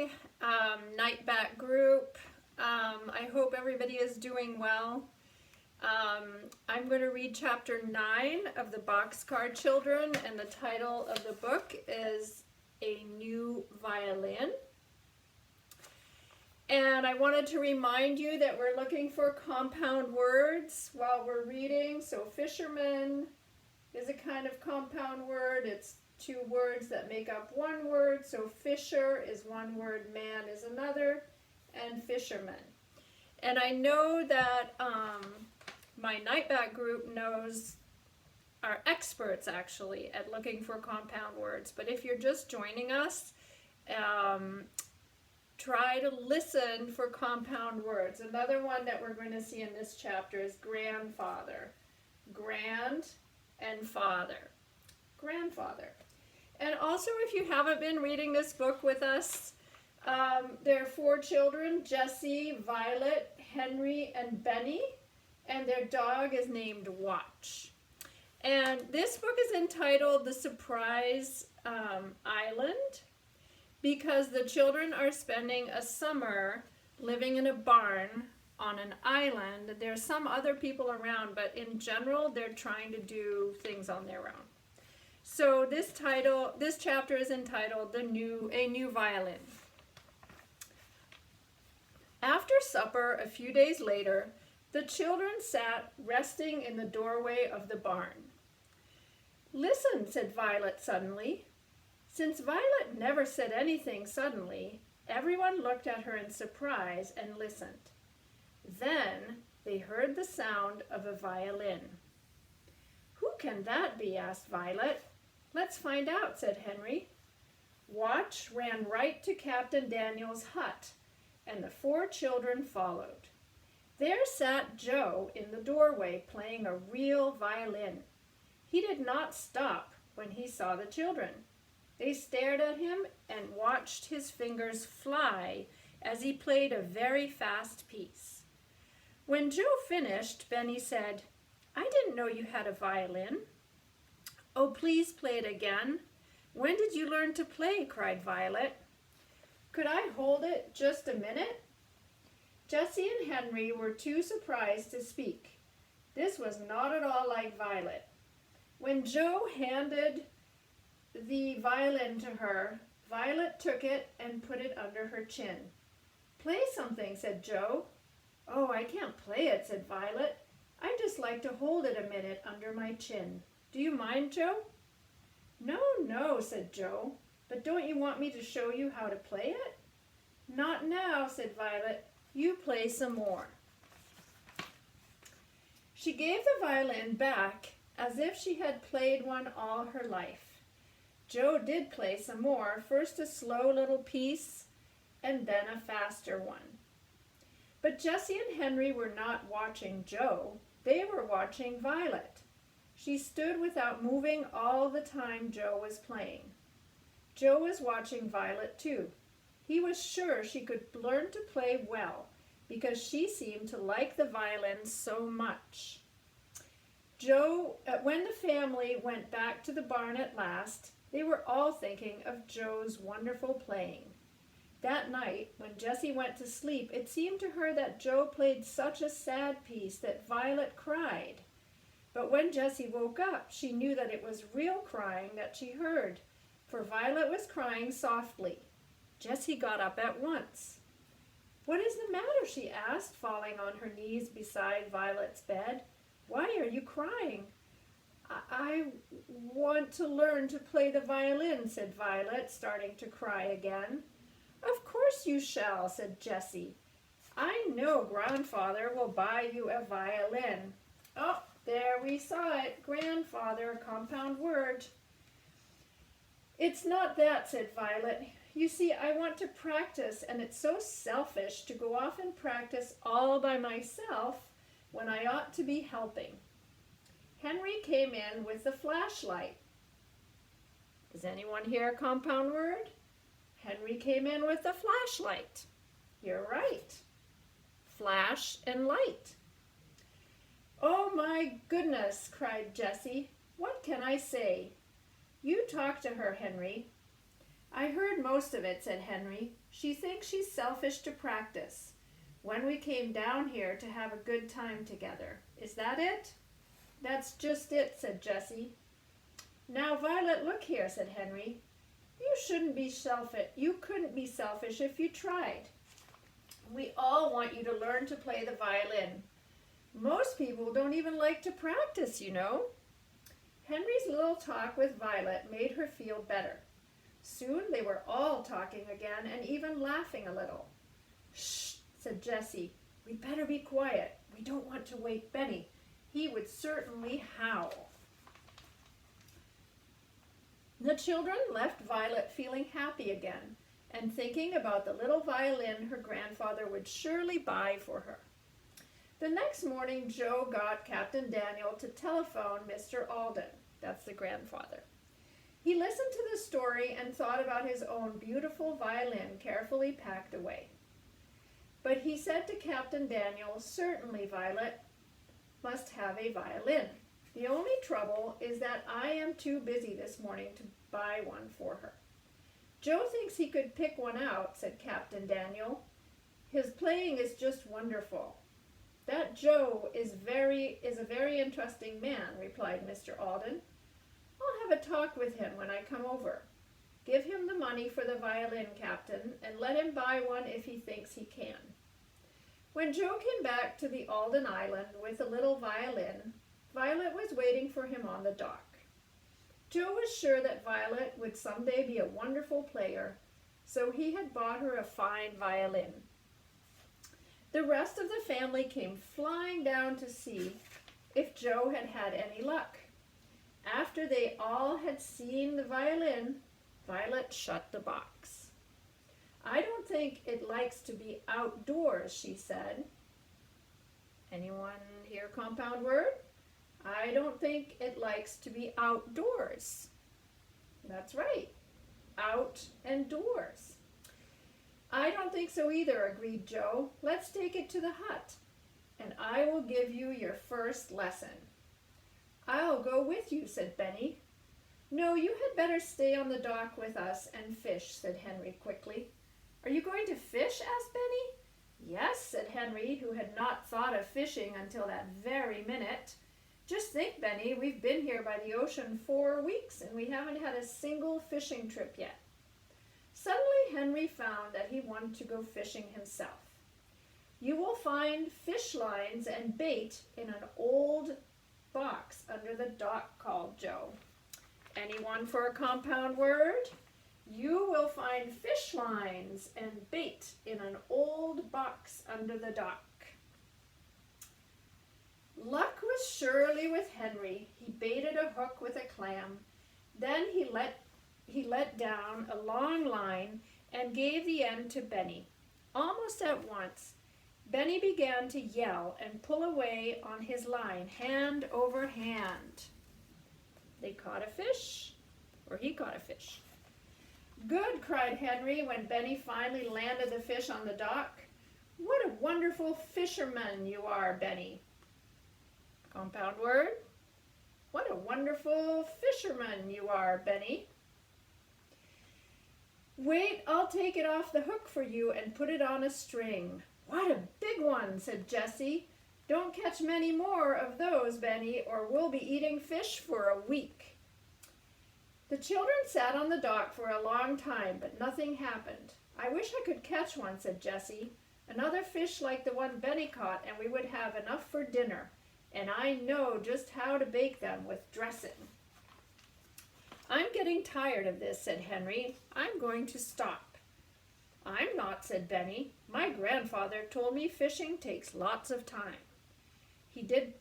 morning, night back group. I hope everybody is doing well. I'm going to read chapter 9 of the Boxcar Children, and the title of the book is A New Violin. And I wanted to remind you that we're looking for compound words while we're reading. So fisherman is a kind of compound word. It's two words that make up one word. So fisher is one word, man is another, and fisherman. And I know that my nightback group are experts actually at looking for compound words. But if you're just joining us, try to listen for compound words. Another one that we're going to see in this chapter is grandfather. Grand and father. Grandfather. And also, if you haven't been reading this book with us, there are 4 children, Jessie, Violet, Henry, and Benny, and their dog is named Watch. And this book is entitled The Surprise Island, because the children are spending a summer living in a barn on an island. There's some other people around, but in general, they're trying to do things on their own. So this chapter is entitled A New Violin. After supper, a few days later, the children sat resting in the doorway of the barn. "Listen," said Violet suddenly. Since Violet never said anything suddenly, everyone looked at her in surprise and listened. Then they heard the sound of a violin. "Who can that be?" asked Violet. "Let's find out," said Henry. Watch ran right to Captain Daniel's hut, and the 4 children followed. There sat Joe in the doorway playing a real violin. He did not stop when he saw the children. They stared at him and watched his fingers fly as he played a very fast piece. When Joe finished, Benny said, "I didn't know you had a violin." "Oh, please play it again. When did you learn to play?" cried Violet. "Could I hold it just a minute?" Jessie and Henry were too surprised to speak. This was not at all like Violet. When Joe handed the violin to her, Violet took it and put it under her chin. "Play something," said Joe. "Oh, I can't play it," said Violet. "I just like to hold it a minute under my chin. Do you mind, Joe?" No, said Joe. "But don't you want me to show you how to play it?" "Not now," said Violet. "You play some more." She gave the violin back as if she had played one all her life. Joe did play some more, first a slow little piece and then a faster one. But Jessie and Henry were not watching Joe, they were watching Violet. She stood without moving all the time Joe was playing. Joe was watching Violet too. He was sure she could learn to play well because she seemed to like the violin so much. When the family went back to the barn at last, they were all thinking of Joe's wonderful playing. That night, when Jessie went to sleep, it seemed to her that Joe played such a sad piece that Violet cried. But when Jessie woke up, she knew that it was real crying that she heard, for Violet was crying softly. Jessie got up at once. "What is the matter?" she asked, falling on her knees beside Violet's bed. "Why are you crying?" I want to learn to play the violin," said Violet, starting to cry again. "Of course you shall," said Jessie. "I know Grandfather will buy you a violin." Oh, there we saw it. Grandfather, a compound word. "It's not that," said Violet. "You see, I want to practice, and it's so selfish to go off and practice all by myself when I ought to be helping." Henry came in with the flashlight. Does anyone hear a compound word? Henry came in with the flashlight. You're right. Flash and light. "Oh my goodness," cried Jessie. "What can I say?" "You talk to her, Henry." "I heard most of it, said Henry. She thinks she's selfish to practice, when we came down here to have a good time together. Is that it? That's just it, said Jessie. Now, Violet, look here, said Henry. You shouldn't be selfish. You couldn't be selfish if you tried. We all want you to learn to play the violin. Most people don't even like to practice, you know. Henry's little talk with Violet made her feel better. Soon they were all talking again and even laughing a little. Shh, said Jessie. We'd better be quiet. We don't want to wake Benny. He would certainly howl. The children left Violet feeling happy again and thinking about the little violin her grandfather would surely buy for her. The next morning, Joe got Captain Daniel to telephone Mr. Alden. That's the grandfather. He listened to the story and thought about his own beautiful violin carefully packed away. But he said to Captain Daniel, certainly Violet must have a violin. The only trouble is that I am too busy this morning to buy one for her. Joe thinks he could pick one out, said Captain Daniel. His playing is just wonderful. That Joe is a very interesting man, replied Mr. Alden. I'll have a talk with him when I come over. Give him the money for the violin, Captain, and let him buy one if he thinks he can. When Joe came back to the Alden Island with a little violin, Violet was waiting for him on the dock. Joe was sure that Violet would someday be a wonderful player, so he had bought her a fine violin. The rest of the family came flying down to see if Joe had had any luck. After they all had seen the violin, Violet shut the box. I don't think it likes to be outdoors, she said. Anyone hear compound word? I don't think it likes to be outdoors. That's right, out and doors. I don't think so either, agreed Joe. Let's take it to the hut, and I will give you your first lesson. I'll go with you, said Benny. No, you had better stay on the dock with us and fish, said Henry quickly. Are you going to fish? Asked Benny. Yes, said Henry, who had not thought of fishing until that very minute. Just think, Benny, we've been here by the ocean 4 weeks and we haven't had a single fishing trip yet. Suddenly Henry found that he wanted to go fishing himself. You will find fish lines and bait in an old box under the dock, called Joe. Anyone for a compound word? You will find fish lines and bait in an old box under the dock. Luck was surely with Henry. He baited a hook with a clam. Then he let down a long line and gave the end to Benny. Almost at once, Benny began to yell and pull away on his line, hand over hand. They caught a fish, or he caught a fish. Good, cried Henry when Benny finally landed the fish on the dock. What a wonderful fisherman you are, Benny. Compound word. What a wonderful fisherman you are, Benny. Wait, I'll take it off the hook for you and put it on a string. What a big one, said Jessie. Don't catch many more of those, Benny, or we'll be eating fish for a week. The children sat on the dock for a long time, but nothing happened. I wish I could catch one, said Jessie. Another fish like the one Benny caught, and we would have enough for dinner. And I know just how to bake them with dressing. I'm getting tired of this, said Henry. I'm going to stop. I'm not, said Benny. My grandfather told me fishing takes lots of time. He did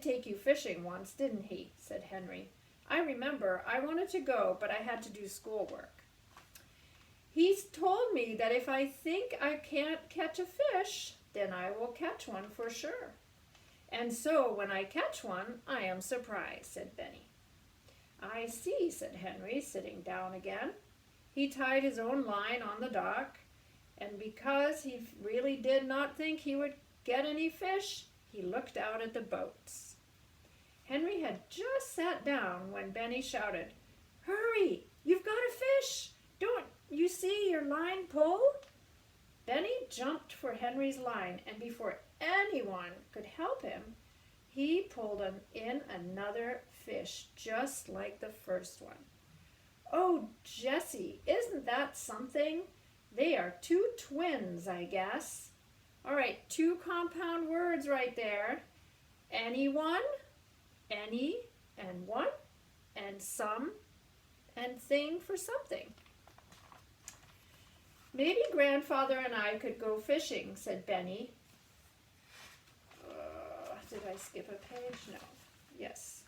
take you fishing once, didn't he? Said Henry. I remember. I wanted to go, but I had to do schoolwork. He's told me that if I think I can't catch a fish, then I will catch one for sure. And so when I catch one, I am surprised, said Benny. I see, said Henry, sitting down again. He tied his own line on the dock, and because he really did not think he would get any fish, he looked out at the boats. Henry had just sat down when Benny shouted, Hurry! You've got a fish! jumped for Henry's line, and before anyone could help him, he pulled in another fish just like the first one. Oh, Jessie, isn't that something? They are two twins, I guess. All right, two compound words right there. Anyone, any, and one, and some, and thing for something. Maybe Grandfather and I could go fishing, said Benny. Did I skip a page? No. Yes.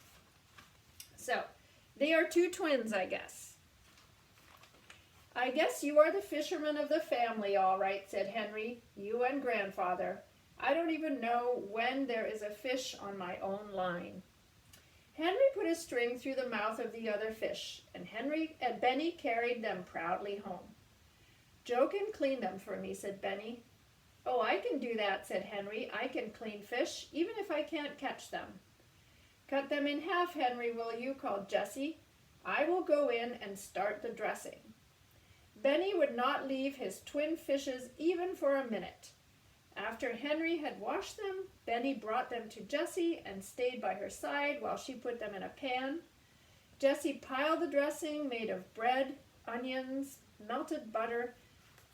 So, they are two twins, I guess. I guess you are the fisherman of the family, all right, said Henry. You and Grandfather. I don't even know when there is a fish on my own line. Henry put a string through the mouth of the other fish, and Benny carried them proudly home. Joe can clean them for me, said Benny. Oh, I can do that, said Henry. I can clean fish, even if I can't catch them. Cut them in half, Henry, will you? Called Jessie. I will go in and start the dressing. Benny would not leave his twin fishes even for a minute. After Henry had washed them, Benny brought them to Jessie and stayed by her side while she put them in a pan. Jessie piled the dressing made of bread, onions, melted butter,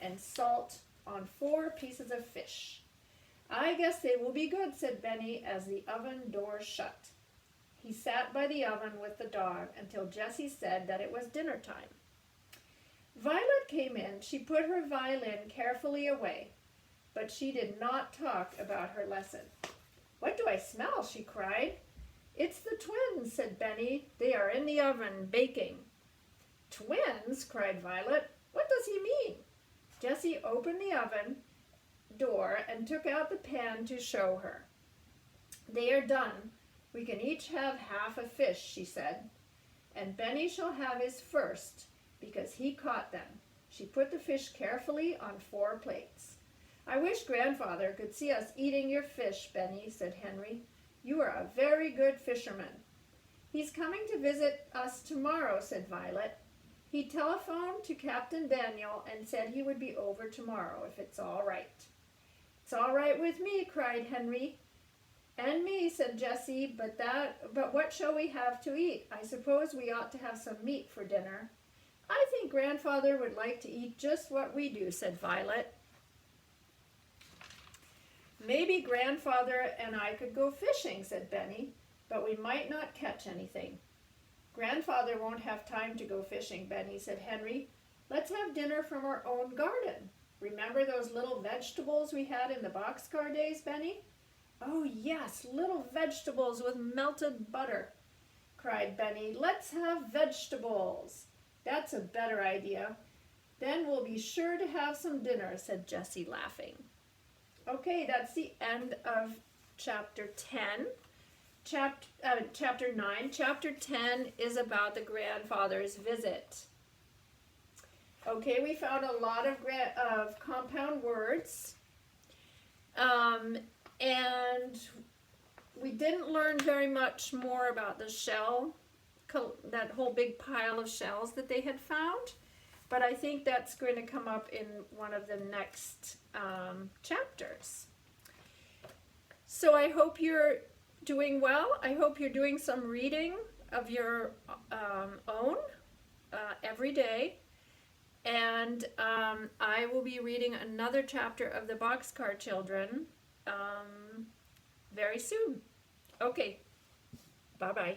and salt on 4 pieces of fish. I guess they will be good, said Benny as the oven door shut. He sat by the oven with the dog until Jessie said that it was dinner time. Violet came in. She put her violin carefully away, but she did not talk about her lesson. What do I smell? She cried. It's the twins, said Benny. They are in the oven baking. Twins? Cried Violet. What does he mean? Jessie opened the oven door and took out the pan to show her. They are done. We can each have half a fish, she said, and Benny shall have his first because he caught them. She put the fish carefully on 4 plates. I wish Grandfather could see us eating your fish, Benny, said Henry. You are a very good fisherman. He's coming to visit us tomorrow, said Violet. He telephoned to Captain Daniel and said he would be over tomorrow, if it's all right. It's all right with me, cried Henry. And me, said Jessie, but what shall we have to eat? I suppose we ought to have some meat for dinner. I think Grandfather would like to eat just what we do, said Violet. Maybe Grandfather and I could go fishing, said Benny, but we might not catch anything. Grandfather won't have time to go fishing, Benny, said Henry. Let's have dinner from our own garden. Remember those little vegetables we had in the Boxcar days, Benny? Oh, yes, little vegetables with melted butter, cried Benny. Let's have vegetables. That's a better idea. Then we'll be sure to have some dinner, said Jessie, laughing. Okay, that's the end of chapter 10. Chapter 9. Chapter 10 is about the grandfather's visit. Okay, we found a lot of compound words. And we didn't learn very much more about the shell, that whole big pile of shells that they had found. But I think that's going to come up in one of the next chapters. So I hope you're doing well. I hope you're doing some reading of your own every day. And I will be reading another chapter of the Boxcar Children very soon. Okay, bye-bye.